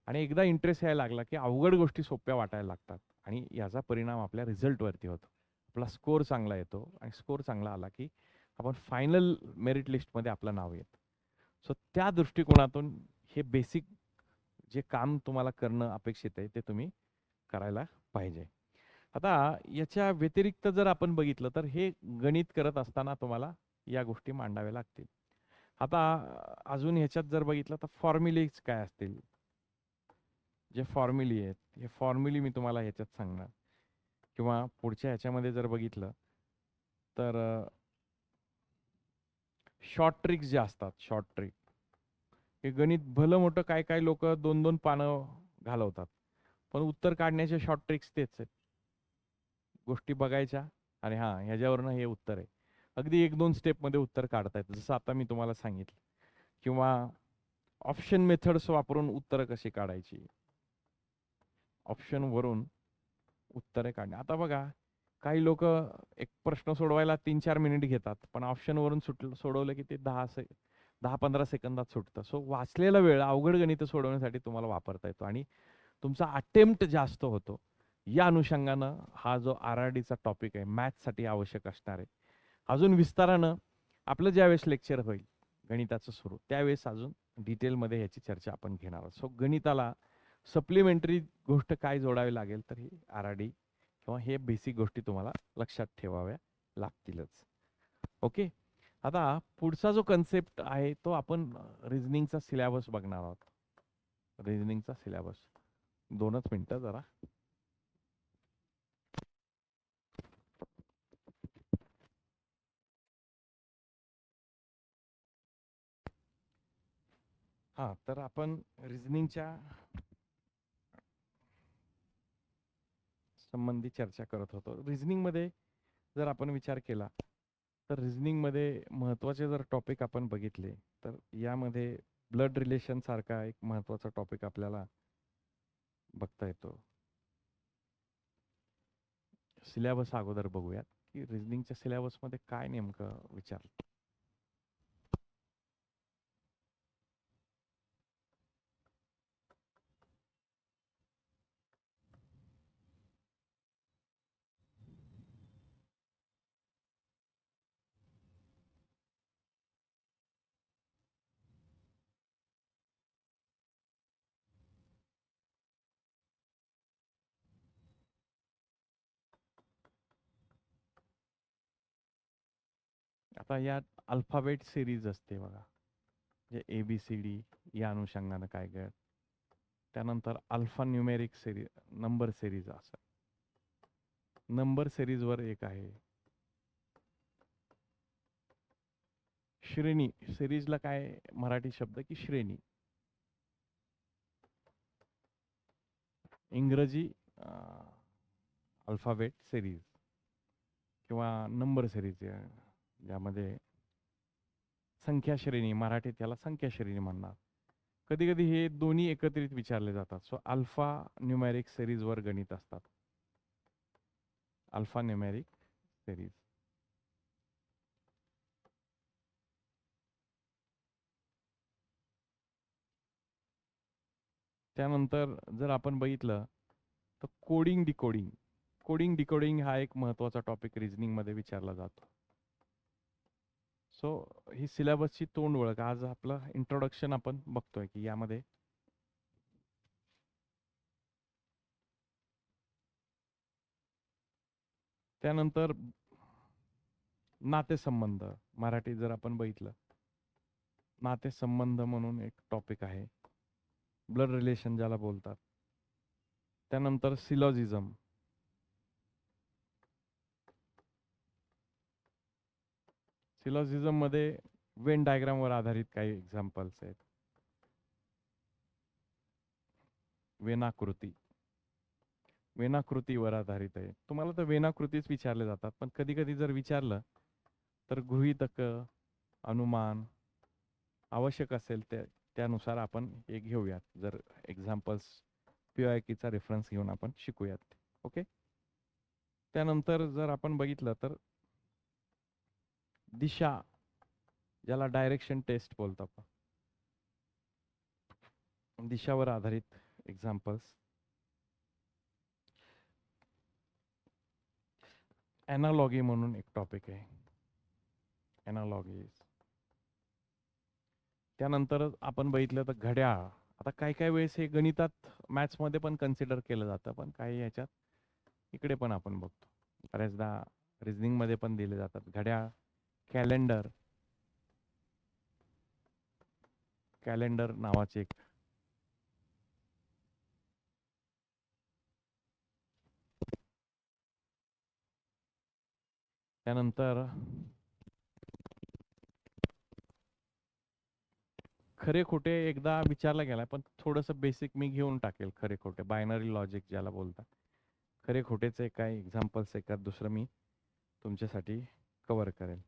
आणि एकदा इंटरेस्ट यायला लागला की अवघड गोष्टी सोप्या वाटायला लागतात आणि याचा परिणाम आपल्या रिझल्टवरती होतो. आपला स्कोर चांगला येतो आणि स्कोर चांगला आला की आपण फायनल मेरिट लिस्टमध्ये आपलं नाव येतं. सो त्या दृष्टिकोनातून हे बेसिक जे काम तुम्हाला करणं अपेक्षित आहे ते तुम्ही करायला पाहिजे. आता याच्या व्यतिरिक्त जर आपण बघितलं तर हे गणित करत असताना तुम्हाला या गोष्टी मांडाव्या लागतील. आता अजून ह्याच्यात जर बघितलं तर फॉर्म्युलेज काय असतील, जे फॉर्म्युली आहेत, हे फॉर्म्युली मी तुम्हाला ह्याच्यात सांगणार. किंवा पुढच्या ह्याच्यामध्ये जर बघितलं तर शॉर्ट ट्रिक्स जे असतात, शॉर्ट ट्रिक हे गणित भलं मोठं काय काय लोक 2-2 पानं घालवतात, पण उत्तर काढण्याचे शॉर्ट ट्रिक्स तेच आहेत. गोष्टी बघायच्या आणि हां, ह्याच्यावरनं हे उत्तर आहे. अगदी 1-2 स्टेपमध्ये उत्तर काढता येतं, जसं आता मी तुम्हाला सांगितलं. किंवा ऑप्शन मेथड्स वापरून उत्तरं कशी काढायची, ऑप्शनवरून उत्तरे काढणे. आता बघा, काही लोक एक प्रश्न सोडवायला 3-4 मिनिट घेतात, पण ऑप्शनवरून सोडवलं की ते 10-15 सेकंदात सुटतं. सो वाचलेला वेळ अवघड गणितं सोडवण्यासाठी तुम्हाला वापरता येतो आणि तुमचा अटेम्प्ट जास्त होतो. या अनुषंगानं हा जो RRDचा टॉपिक आहे, मॅथ्ससाठी आवश्यक असणार आहे. अजून विस्तारानं आपलं ज्यावेळेस लेक्चर होईल गणिताचं सुरू, त्यावेळेस अजून डिटेलमध्ये ह्याची चर्चा आपण घेणार आहोत. सो गणिताला सप्लिमेंटरी गोष्ट काय जोडावी लागेल, तर ही RRD किंवा हे बेसिक गोष्टी तुम्हाला लक्षात ठेवाव्या लागतीलच. ओके. आता पुढचा जो कन्सेप्ट आहे तो आपण रिझनिंगचा सिलेबस बघणार आहोत. रिझनिंगचा सिलेबस 2च मिनिटं जरा. हा, तर आपण रिझनिंगच्या संबंधी चर्चा करत होतो. रिझनिंग मध्ये जर आपण विचार केला तर रिझनिंग मध्ये महत्त्वाचे जर टॉपिक आपण बघितले तर यामध्ये ब्लड रिलेशन सारखा एक महत्त्वाचा टॉपिक आपल्याला बघता येतो. सिलेबस अगोदर बघूयात की रिझनिंगच्या सिलेबसमध्ये काय नेमकं विचारलं. आता यात अल्फाबेट सिरीज असते बघा, जे ABCD या अनुषंगानं काय काय. त्यानंतर alpha numeric series, number series असं. नंबर सिरीजवर एक आहे श्रेणी. सिरीजला काय मराठी शब्द की श्रेणी. इंग्रजी अल्फाबेट सिरीज किंवा नंबर सिरीज, ज्यामध्ये संख्या श्रेणी, मराठीत त्याला संख्या श्रेणी म्हणणार. कधी कधी हे दोन्ही एकत्रित विचारले जातात. सो अल्फा न्यूमेरिक सिरीजवर गणित असतात. Alpha numeric series. त्यानंतर जर आपण बघितलं तर कोडिंग डिकोडिंग. कोडिंग डिकोडिंग हा एक महत्त्वाचा टॉपिक रिझनिंगमध्ये विचारला जातो. सो ही सिलेबसची तोंड ओळख. आज आपलं इंट्रोडक्शन आपण बघतोय की यामध्ये त्यानंतर नातेसंबंध. मराठी जर आपण बघितलं, नातेसंबंध म्हणून एक टॉपिक आहे, ब्लड रिलेशन ज्याला बोलतात. त्यानंतर सिलॉजिझम. सिलॉजिझम मध्ये वेन डायग्रामवर आधारित काही एक्झाम्पल्स आहेत. वेनाकृती. वेनाकृतीवर आधारित आहे. तुम्हाला तर वेनाकृतीच विचारले जातात, पण कधी कधी जर विचारलं तर गृहीतक, अनुमान आवश्यक असेल त्यानुसार आपण हे घेऊयात. जर एक्झाम्पल्स PYQचा रेफरन्स घेऊन आपण शिकूयात. ओके. त्यानंतर जर आपण बघितलं तर दिशा, ज्याला डायरेक्शन टेस्ट बोलतात, दिशावर आधारित एक्झाम्पल्स. एनालॉगी म्हणून एक टॉपिक आहे, एनालॉगी. त्यानंतर आपण बघितलं तर घड्याळ. आता काही काही वेळेस हे गणितात मॅथ्समध्ये पण कन्सिडर केलं जातं, पण काही ह्याच्यात इकडे पण आपण बघतो. बऱ्याचदा रिझनिंगमध्ये पण दिले जातात. घड्याळ, कॅलेंडर. कॅलेंडर नावाचे एक त्यानंतर खरे खोटे एकदा विचारला गेला, पण थोडंसं बेसिक मी घेऊन टाकेल. खरे खोटे, बायनरी लॉजिक ज्याला बोलतात. खरे खोटेचे काही एक्झाम्पल्स एखाद दुसरं मी तुमच्यासाठी कव्हर करेल.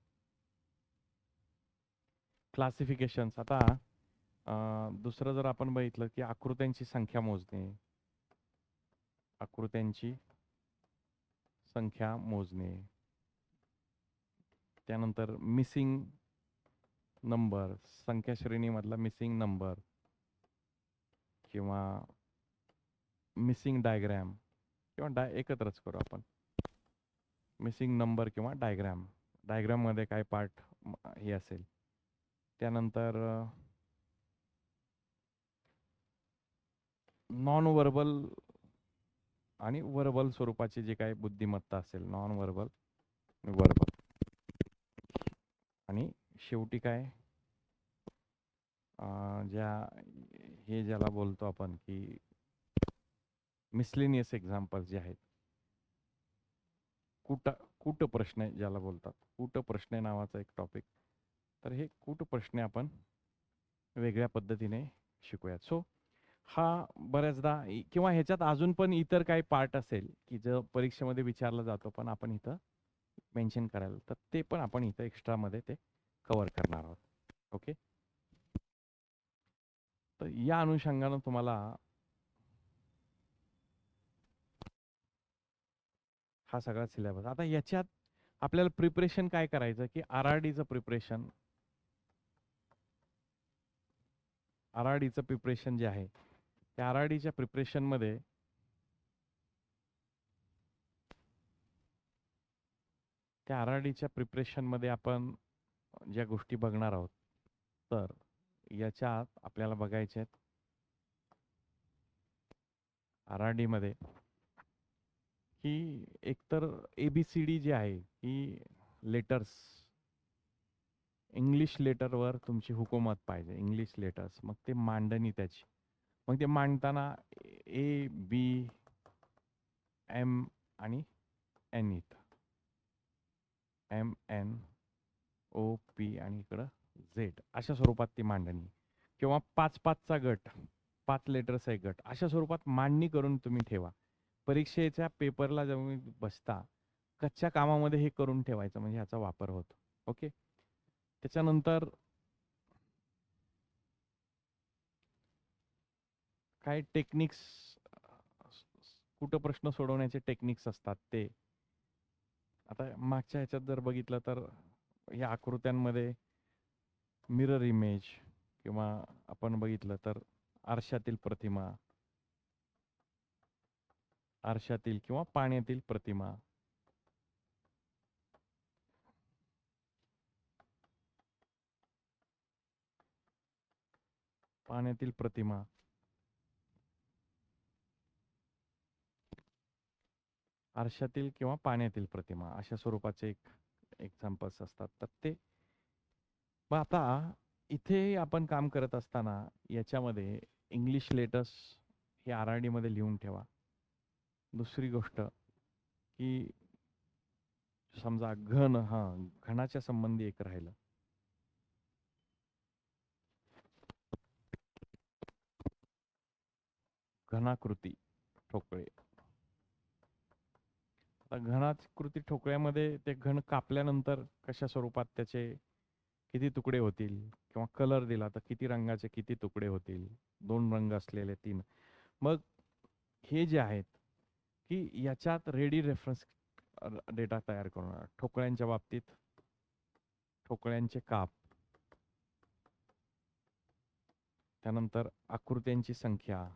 क्लासिफिकेशन्स. आता दुसरं जर आपण बघितलं की आकृत्यांची संख्या मोजणे. आकृत्यांची संख्या मोजणे. त्यानंतर मिसिंग नंबर, संख्या श्रेणीमधला मिसिंग नंबर किंवा मिसिंग डायग्रॅम किंवा एकत्रच करू आपण. मिसिंग नंबर किंवा डायग्रॅम. डायग्रॅममध्ये काय पार्ट हे असेल. त्यानंतर नॉन वर्बल आणि वर्बल स्वरूपाची जी काही बुद्धिमत्ता असेल, नॉन वर्बल आणि वर्बल. आणि शेवटी काय, ज्याला बोलतो आपण की मिसलेनियस एक्झाम्पल्स जे आहेत. कूट प्रश्न ज्याला बोलतात. कूट प्रश्न नावाचा एक टॉपिक. तर हे कूट प्रश्न आपण वेगळ्या पद्धतीने शिकूयात. सो हा बऱ्याचदा किंवा ह्याच्यात अजून पण इतर काही पार्ट असेल की जो परीक्षेमध्ये विचारला जातो, पण आपण इथं मेन्शन करायला, तर ते पण आपण इथं एक्स्ट्रामध्ये ते कव्हर करणार आहोत. ओके. तर या अनुषंगानं तुम्हाला हा सगळा सिलेबस. आता याच्यात आपल्याला प्रिपरेशन काय करायचं की RRDचं प्रिपरेशन. RRDचं प्रिपरेशन जे आहे, त्या RRDच्या प्रिपरेशनमध्ये आपण ज्या गोष्टी बघणार आहोत, तर याच्यात आपल्याला बघायचे आहेत RRD मध्ये की एकतर ABCD जे आहे ही लेटर्स, इंग्लिश लेटरवर तुमची हुकूमत पाहिजे. English letters. मग ते मांडणी त्याची. मग ते मांडताना ABM आणि N इथं MNOP आणि इकडं Z अशा स्वरूपात ती मांडणी, किंवा 5-5चा गट, 5 लेटर्सचा एक गट, अशा स्वरूपात मांडणी करून तुम्ही ठेवा. परीक्षेच्या पेपरला जेव्हा बसता, कच्च्या कामामध्ये हे करून ठेवायचं, म्हणजे ह्याचा वापर होतो. ओके. त्याच्यानंतर काय टेक्निक्स, कुठं प्रश्न सोडवण्याचे टेक्निक्स असतात ते. आता मागच्या ह्याच्यात जर बघितलं तर या आकृत्यांमध्ये मिरर इमेज, किंवा आपण बघितलं तर आरशातील प्रतिमा, आरशातील किंवा पाण्यातील प्रतिमा. पाण्यातील प्रतिमा. आरशातील किंवा पाण्यातील प्रतिमा अशा स्वरूपाचे एक एक्झाम्पल्स असतात. तर ते मग आता इथे आपण काम करत असताना याच्यामध्ये इंग्लिश लेटर्स हे RRD मध्ये लिहून ठेवा. दुसरी गोष्ट की समजा घन, घनाच्या संबंधी एक राहिलं. घनाकृती ठोकळे. आता घनाकृती ठोकळ्यामध्ये ते घन कापल्यानंतर कशा स्वरूपात त्याचे किती तुकडे होतील, किंवा कलर दिला तर किती रंगाचे किती तुकडे होतील, 2 रंग असलेले 3. मग हे जे आहेत की याच्यात रेडी रेफरन्स डेटा तयार करून ठोकळ्यांच्या बाबतीत ठोकळ्यांचे काप, त्यानंतर आकृत्यांची संख्या,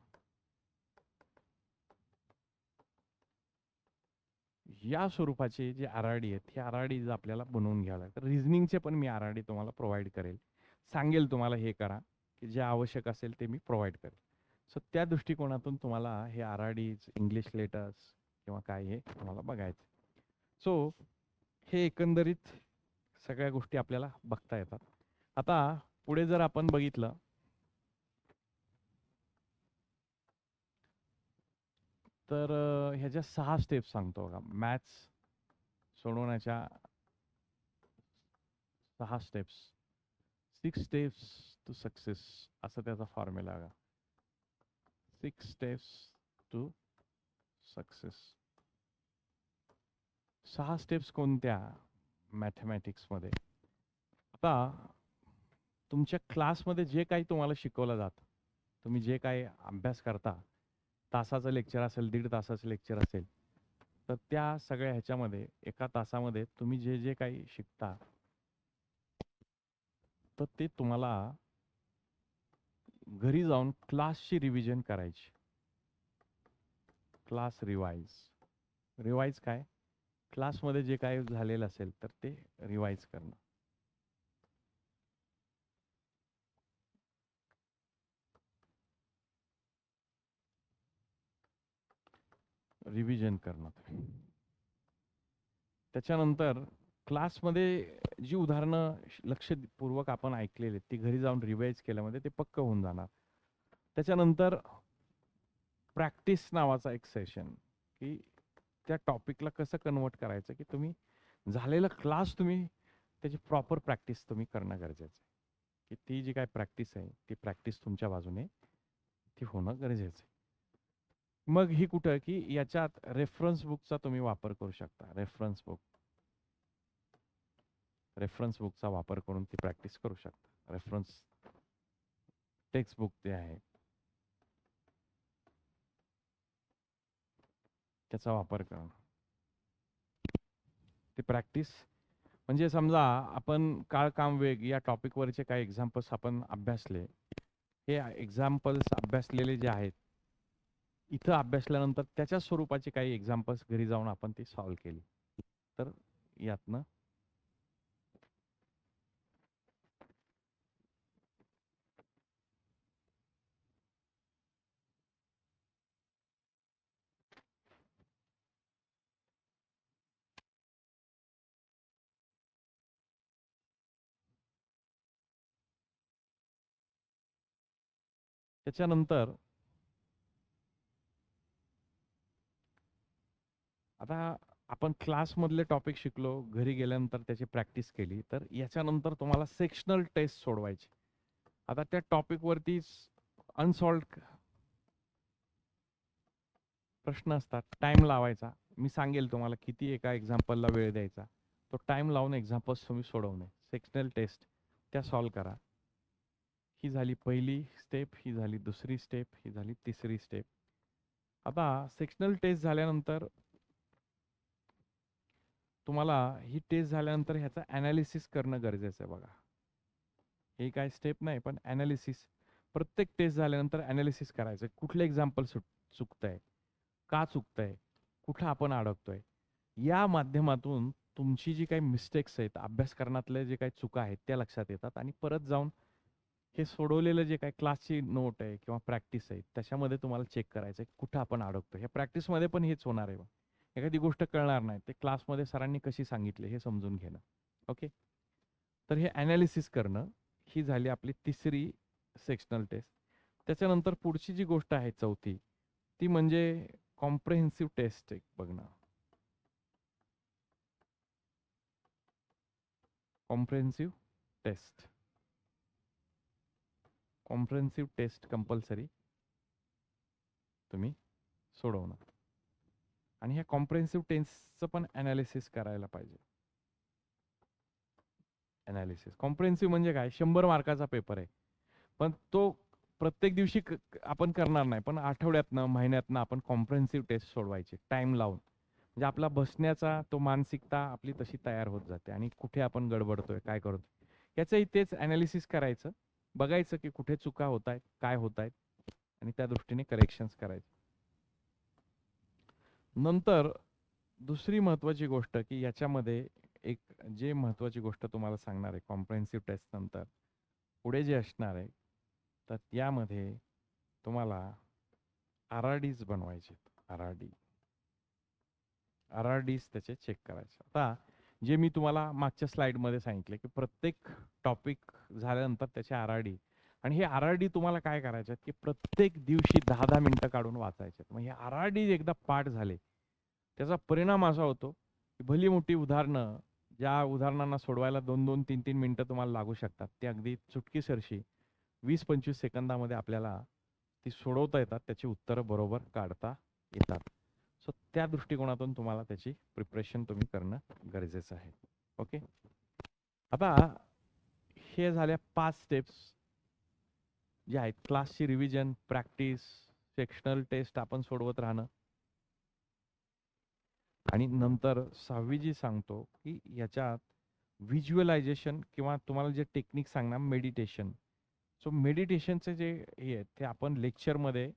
या स्वरूपाचे जे RRD आहेत हे RRD आपल्याला बनवून घ्यावं लागतं. रिझनिंगचे पण मी RRD तुम्हाला प्रोव्हाइड करेल, सांगेल तुम्हाला हे करा, की जे आवश्यक असेल ते मी प्रोव्हाइड करेल. सो त्या दृष्टिकोनातून तुम्हाला हे RRD इंग्लिश लेटर्स किंवा काय हे तुम्हाला बघायचं. सो हे एकंदरीत सगळ्या गोष्टी आपल्याला बघता येतात. आता पुढे जर आपण बघितलं तर ह्याच्या 6 स्टेप्स सांगतो बघा. मॅथ्स सोडवण्याच्या 6 स्टेप्स, 6 स्टेप्स टू सक्सेस असं त्याचा फॉर्म्युला बघा. 6 स्टेप्स टू सक्सेस. 6 स्टेप्स कोणत्या मॅथमॅटिक्समध्ये? आता तुमच्या क्लासमध्ये जे काही तुम्हाला शिकवलं जातं, तुम्ही जे काही अभ्यास करता, तासाचं लेक्चर असेल, 1.5 तासाचं लेक्चर असेल, तर त्या सगळ्या ह्याच्यामध्ये एका तासामध्ये तुम्ही जे जे काही शिकता तर ते तुम्हाला घरी जाऊन क्लासची रिव्हिजन करायची. क्लास रिवाइज काय? क्लासमध्ये जे काही झालेलं असेल तर ते रिवाइज करणं. रिव्हिजन करणं. त्याच्यानंतर क्लासमध्ये जी उदाहरणं लक्षपूर्वक आपण ऐकलेली ती घरी जाऊन रिवाइज केल्यामध्ये ते पक्क होऊन जाणार. त्याच्यानंतर प्रॅक्टिस नावाचा एक सेशन, की त्या टॉपिकला कसं कन्वर्ट करायचं, की तुम्ही झालेला क्लास तुम्ही त्याची प्रॉपर प्रॅक्टिस तुम्ही करणं गरजेचं आहे. की ती जी काय प्रॅक्टिस आहे ती प्रॅक्टिस तुमच्या बाजूने ती होणं गरजेचं आहे. मग ही कुठं की याच्यात रेफरन्स बुकचा तुम्ही वापर करू शकता. रेफरन्स बुकचा वापर करून ती प्रॅक्टिस करू शकता. रेफरन्स टेक्स्ट बुक जे आहे त्याचा वापर करणं. ती प्रॅक्टिस म्हणजे समजा आपण काळ काम वेग या टॉपिकवरचे काही एक्झाम्पल्स आपण अभ्यासले. हे एक्झाम्पल्स अभ्यासलेले जे आहेत इथं अभ्यासल्यानंतर त्याच्या स्वरूपाचे काही एक्झाम्पल्स घरी जाऊन आपण ती सॉल्व्ह केली तर यातनं त्याच्यानंतर आता आपण क्लासमधले टॉपिक शिकलो, घरी गेल्यानंतर त्याची प्रॅक्टिस केली, तर याच्यानंतर तुम्हाला सेक्शनल टेस्ट सोडवायची. आता त्या टॉपिकवरती अनसॉल्व्ड प्रश्न असतात. टाइम लावायचा. मी सांगेल तुम्हाला किती एका एक्झाम्पलला वेळ द्यायचा. तो टाइम लावून एक्झाम्पल्स तुम्ही सोडवणे. सेक्शनल टेस्ट त्या सॉल्व्ह करा. ही झाली पहिली स्टेप, ही झाली दुसरी स्टेप, ही झाली तिसरी स्टेप. आता सेक्शनल टेस्ट झाल्यानंतर तुम्हाला ही टेस्ट झाल्यानंतर ह्याचा ॲनालिसिस करणं गरजेचं आहे बघा. हे काय स्टेप नाही, पण ॲनालिसिस. प्रत्येक टेस्ट झाल्यानंतर ॲनालिसिस करायचं. कुठलं एक्झाम्पल चुकतंय, का चुकतंय, कुठं आपण अडकतोय, या माध्यमातून तुमची जी काही मिस्टेक्स आहेत, अभ्यासक्रमातले जे काही चुका आहेत त्या लक्षात येतात आणि परत जाऊन हे सोडवलेलं जे काही क्लासची नोट आहे किंवा प्रॅक्टिस आहे त्याच्यामध्ये तुम्हाला चेक करायचं आहे कुठं आपण अडकतो. ह्या प्रॅक्टिसमध्ये पण हेच होणार आहे. एखादी गोष्ट कळणार नाही ते क्लासमध्ये सरांनी कशी सांगितले हे समजून घेणं. ओके, तर हे ॲनालिसिस करणं ही झाली आपली तिसरी सेक्शनल टेस्ट. त्याच्यानंतर पुढची जी गोष्ट आहे चौथी, ती म्हणजे कॉम्प्रेहेन्सिव्ह टेस्ट एक बघणं. Comprehensive test, comprehensive test compulsory तुम्ही सोडवणं आणि ह्या कॉम्प्रेहेन्सिव्ह टेस्टचं पण ॲनालिसिस करायला पाहिजे. ॲनालिसिस कॉम्प्रेहेन्सिव्ह म्हणजे काय, 100 मार्काचा पेपर आहे, पण तो प्रत्येक दिवशी आपण करणार नाही, पण आठवड्यातनं महिन्यातनं आपण कॉम्प्रेहेन्सिव्ह टेस्ट सोडवायची टाइम लावून. म्हणजे आपला बसण्याचा तो मानसिकता आपली तशी तयार होत जाते आणि कुठे आपण गडबडतोय, काय करतोय याचंही तेच ॲनालिसिस करायचं, बघायचं की कुठे चुका होत आहेत, काय होत आहेत आणि त्या दृष्टीने करेक्शन्स करायचे. नंतर दुसरी महत्त्वाची गोष्ट की याच्यामध्ये एक जे महत्त्वाची गोष्ट तुम्हाला सांगणार आहे कॉम्प्रेहेन्सिव्ह टेस्ट नंतर पुढे जे असणार आहे, तर त्यामध्ये तुम्हाला RRDs बनवायचे. RRDs त्याचे चेक करायचे. आता जे मी तुम्हाला मागच्या स्लाइडमध्ये सांगितले की प्रत्येक टॉपिक झाल्यानंतर त्याचे RRD, आणि हे RRD तुम्हाला काय करायचे आहेत की प्रत्येक दिवशी 10-10 मिनिटं काढून वाचायचे. मग हे RRD एकदा पाठ झाले त्याचा परिणाम असा होतो की भली मोठी उदाहरणं, ज्या उदाहरणांना सोडवायला 2-2, 3-3 मिनिटं तुम्हाला लागू शकतात, ते अगदी चुटकीसरशी 20-25 सेकंदामध्ये आपल्याला ती सोडवता येतात, त्याची उत्तरं बरोबर काढता येतात. सो त्या दृष्टिकोनातून तुम्हाला त्याची प्रिपरेशन तुम्ही करणं गरजेचं आहे. ओके, आता हे झाल्या 5 स्टेप्स जे आहेत. क्लासची रिव्हिजन, प्रॅक्टिस, सेक्शनल टेस्ट आपण सोडवत राहणं आणि नंतर 6वी जी सांगतो की याच्यात व्हिज्युअलायझेशन किंवा तुम्हाला जे टेक्निक सांगणार मेडिटेशन. सो मेडिटेशनचे जे हे आहेत ते आपण लेक्चरमध्ये,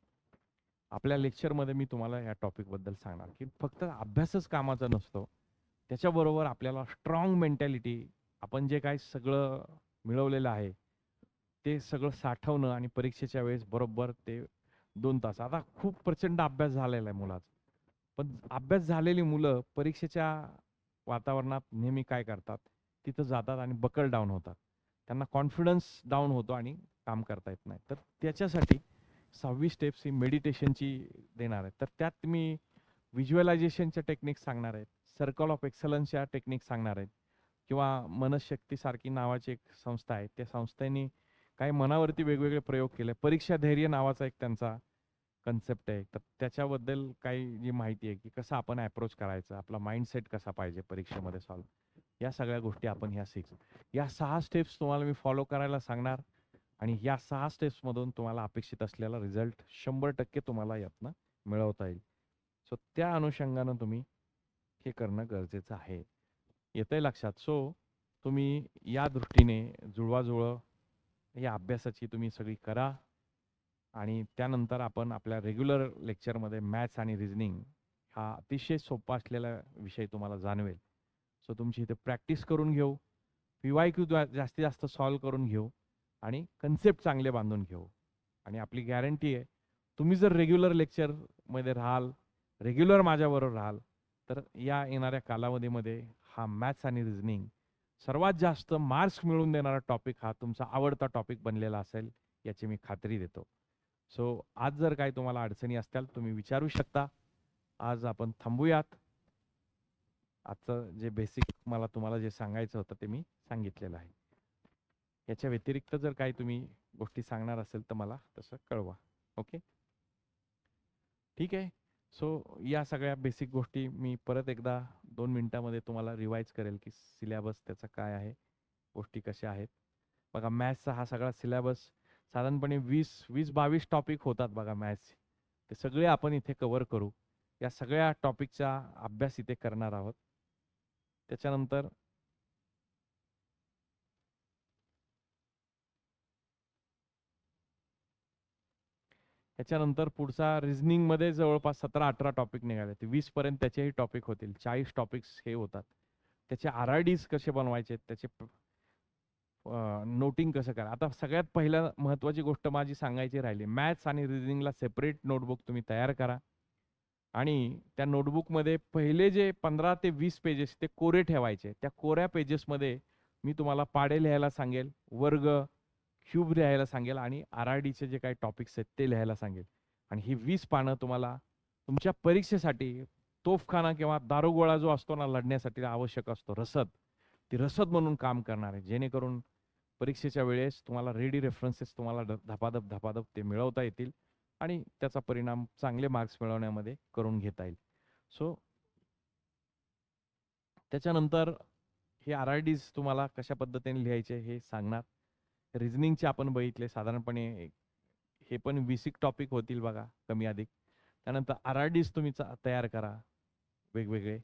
आपल्या लेक्चरमध्ये मी तुम्हाला या टॉपिकबद्दल सांगणार की फक्त अभ्यासच कामाचा नसतो, त्याच्याबरोबर आपल्याला स्ट्रॉंग मेंटॅलिटी, आपण जे काही सगळं मिळवलेलं आहे ते सगळं साठवणं आणि परीक्षेच्या वेळेस बरोबर ते 2 तास. आता खूप प्रचंड अभ्यास झालेला आहे मुलाचा, पण अभ्यास झालेली मुलं परीक्षेच्या वातावरणात नेहमी काय करतात, तिथं जातात आणि बकल डाऊन होतात. त्यांना कॉन्फिडन्स डाऊन होतो आणि काम करता येत नाही. तर त्याच्यासाठी 6वी स्टेप्स ही मेडिटेशनची देणार आहे. तर त्यात मी व्हिज्युअलायझेशनच्या टेक्निक्स सांगणार आहेत, सर्कल ऑफ एक्सलन्सच्या टेक्निक सांगणार आहेत किंवा मनशक्तीसारखी नावाची एक संस्था आहे, त्या संस्थेने काही मनावरती वेगवेगळे प्रयोग केले. परीक्षा धैर्य नावाचा एक त्यांचा कन्सेप्ट आहे, तर त्याच्याबद्दल काही जी माहिती आहे की कसं आपण अप्रोच करायचा, आपला माइंडसेट कसा पाहिजे परीक्षेमध्ये सॉल्व्ह, या सगळ्या गोष्टी आपण ह्या या 6 स्टेप्स तुम्हाला मी फॉलो करायला सांगणार आणि या 6 स्टेप्समधून तुम्हाला अपेक्षित असलेला रिझल्ट 100% तुम्हाला यातनं मिळवता येईल. सो त्या अनुषंगानं तुम्ही हे करणं गरजेचं आहे. येतंय लक्षात? सो तुम्ही या दृष्टीने जुळवाजुळव या अभ्यासाची तुम्ही सगळी करा आणि त्यानंतर आपण आपल्या रेग्युलर लेक्चरमध्ये मॅथ्स आणि रिझनिंग हा अतिशय सोपा असलेला विषय तुम्हाला जाणवेल. सो तुमची इथे प्रॅक्टिस करून घेऊ, PYQ जास्तीत जास्त सॉल्व्ह करून घेऊ आणि कन्सेप्ट चांगले बांधून घेऊ. आणि आपली गॅरंटी आहे, तुम्ही जर रेग्युलर लेक्चरमध्ये राहाल, रेग्युलर माझ्याबरोबर राहाल, तर या येणाऱ्या कालावधीमध्ये हा मॅथ्स आणि रिझनिंग सर्वात जास्त मार्क्स मिळवून देणारा टॉपिक हा तुमचा आवडता टॉपिक बनलेला असेल, याची मी खात्री देतो. सो आज जर काही तुम्हाला अडचणी असतील तुम्ही विचारू शकता. आज आपण थांबूयात. आजचं जे बेसिक मला तुम्हाला जे सांगायचं होतं ते मी सांगितलेलं आहे. याच्या व्यतिरिक्त जर काही तुम्ही गोष्टी सांगणार असेल तर मला तसं कळवा. ओके, ठीक आहे. सो या सगळ्या बेसिक गोष्टी मी परत एकदा 2 मिनिटांमध्ये तुम्हाला रिवाइज करेल की सिलेबस त्याचा काय आहे, गोष्टी कशा आहेत. बघा मॅथ्सचा हा सगळा सिलेबस साधारणपणे 20-22 टॉपिक होतात बघा मॅथ्सचे. ते सगळे आपण इथे कव्हर करू. या सगळ्या टॉपिकचा अभ्यास इथे करणार आहोत. त्याच्यानंतर त्याच्यानंतर पुढचा रिझनिंगमध्ये जवळपास 17-18 टॉपिक निघाले. ते 20 पर्यंत त्याचेही टॉपिक होतील. 40 टॉपिक्स हे होतात. त्याचे RRDs कसे बनवायचे, त्याचे नोटिंग कसं करा. आता सगळ्यात पहिल्या महत्त्वाची गोष्ट माझी सांगायची राहिली. मॅथ्स आणि रिझनिंगला सेपरेट नोटबुक तुम्ही तयार करा आणि त्या नोटबुकमध्ये पहिले जे 15 ते 20 पेजेस ते कोरे ठेवायचे. त्या कोऱ्या पेजेसमध्ये मी तुम्हाला पाढे लिहायला सांगेल, वर्ग, क्यूब लिहायला सांगेल आणि RRDचे जे काही टॉपिक्स आहेत ते लिहायला सांगेल. आणि ही 20 पानं तुम्हाला तुमच्या परीक्षेसाठी तोफखाना किंवा दारुगोळा जो असतो ना लढण्यासाठी आवश्यक असतो, रसद. ती रसद म्हणून काम करणार आहे. जेणेकरून परीक्षेच्या वेळेस तुम्हाला रेडी रेफरन्सेस तुम्हाला धपाधप ते मिळवता येतील आणि त्याचा परिणाम चांगले मार्क्स मिळवण्यामध्ये करून घेता येईल. सो त्याच्यानंतर हे RRDs तुम्हाला कशा पद्धतीने लिहायचे हे सांगणार. रिझनिंगचे आपण बघितले साधारणपणे हे पण बेसिक टॉपिक होतील बघा कमी अधिक. त्यानंतर RRDs तुम्ही तयार करा वेगवेगळे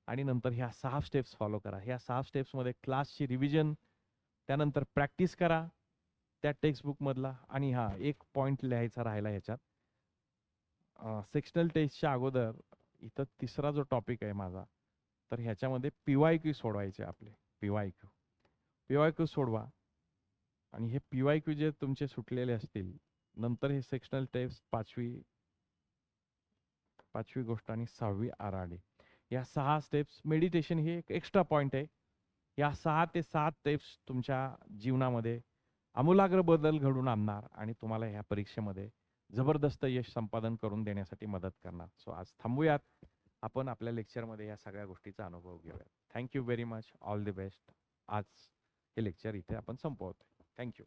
आणि नंतर ह्या 6 स्टेप्स फॉलो करा. ह्या 6 स्टेप्समध्ये क्लासची रिव्हिजन, त्यानंतर प्रॅक्टिस करा त्या टेक्स्टबुकमधला आणि हा एक पॉईंट लिहायचा राहिला ह्याच्यात. सेक्शनल टेस्टच्या अगोदर इथं तिसरा जो टॉपिक आहे माझा, तर ह्याच्यामध्ये PYQ सोडवायचे आपले. PYQ सोडवा आणि हे PYQ जे तुमचे सुटलेले असतील नंतर हे सेक्शनल टेस्ट पाचवी गोष्ट आणि 6वी RRD. या 6 स्टेप्स. मेडिटेशन ही एक एक्स्ट्रा पॉइंट आहे. या 6 ते 7 स्टेप्स तुमच्या जीवनामध्ये आमूलाग्र बदल घडवून आणणार आणि तुम्हाला ह्या परीक्षेमध्ये जबरदस्त यश संपादन करून देण्यासाठी मदत करणार. सो आज थांबूयात. आपण आपल्या लेक्चरमध्ये या सगळ्या गोष्टीचा अनुभव घेऊयात. Thank you very much. All the best. आज हे लेक्चर इथे आपण संपवतोय. थँक्यू.